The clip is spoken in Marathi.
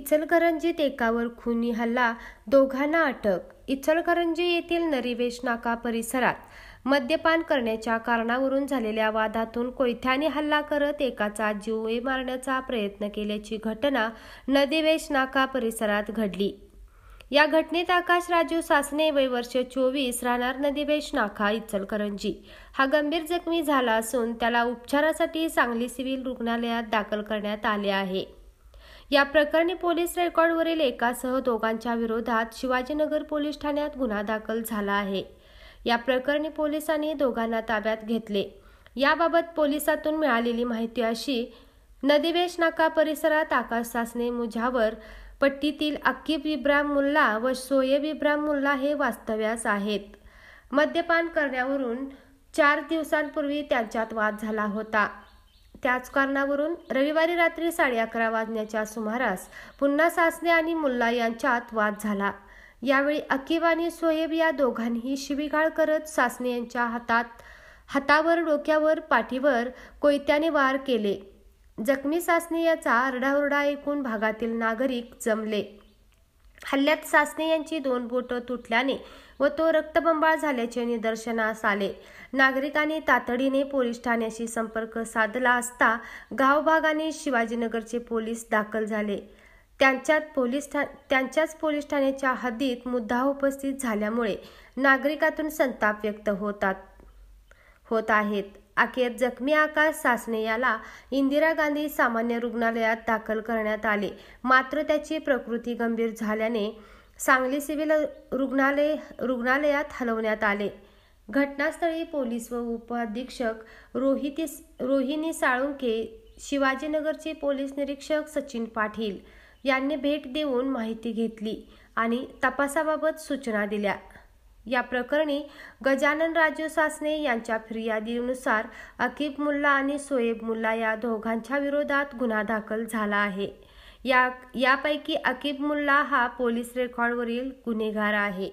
इचलकरंजीत एकावर खुनी हल्ला, दोघांना अटक। इचलकरंजी येथील नरिवेश नाका परिसरात मद्यपान करण्याच्या कारणावरून झालेल्या वादातून कोयत्याने हल्ला करत एकाचा जीव मारण्याचा प्रयत्न केल्याची घटना नरिवेश नाका परिसरात घडली। या घटनेत आकाश राजू सासने वय वर्ष 24 राहणार नरिवेश नाका इचलकरंजी हा गंभीर जखमी झाला असून त्याला उपचारासाठी सांगली सिव्हिल रुग्णालयात दाखल करण्यात आले आहे। या प्रकरणी पोलीस रेकॉर्डवरील एकासह दोघांच्या विरोधात शिवाजीनगर पोलीस ठाण्यात गुन्हा दाखल झाला आहे। या प्रकरणी पोलिसांनी दोघांना ताब्यात घेतले। याबाबत पोलिसातून मिळालेली माहिती अशी, नरिवेश नाका परिसरात आकाश सासने मुजावर पट्टीतील अकीब इब्राहिम मुल्ला व शोएब इब्राहिम मुल्ला हे वास्तव्यास आहेत। मद्यपान करण्यावरून 4 दिवसांपूर्वी त्यांच्यात वाद झाला होता। त्याच कारणावरून रविवारी रात्री 11:30 वाजण्याच्या सुमारास पुन्हा सासने आणि मुल्ला यांच्यात वाद झाला। यावेळी अकीब आणि शोएब या दोघांनीही शिवीगाळ करत सासने यांच्या हातावर, डोक्यावर, पाठीवर कोयत्याने वार केले। जखमी सासने याचा आरडाओरडा ऐकून भागातील नागरिक जमले। हल्ल्यात सासने यांची 2 बोटं तुटल्याने व तो रक्तबंबाळ झाल्याचे निदर्शनास आले। नागरिकांनी तातडीने पोलीस ठाण्याशी संपर्क साधला असता गावभागाने शिवाजीनगरचे पोलीस दाखल झाले। त्यांच्याच पोलीस ठाण्याच्या हद्दीत मुद्दा उपस्थित झाल्यामुळे नागरिकातून संताप व्यक्त होत आहेत। अखेर जखमी आकाश सासने याला इंदिरा गांधी सामान्य रुग्णालयात दाखल करण्यात आले, मात्र त्याची प्रकृती गंभीर झाल्याने सांगली सिव्हिल रुग्णालयात हलवण्यात आले। घटनास्थळी पोलीस व उपअधीक्षक रोहिणी साळुंके, शिवाजीनगरचे पोलीस निरीक्षक सचिन पाटील यांनी भेट देऊन माहिती घेतली आणि तपासाबाबत सूचना दिल्या। या प्रकरणी गजानन राजू सासने यांच्या फिर्यादीनुसार अकीब मुल्ला आणि शोएब मुल्ला या दोघांच्या विरोधात गुन्हा दाखल झाला आहे। यापैकी अकीब मुल्ला हा पोलीस रेकॉर्डवरील गुन्हेगार आहे।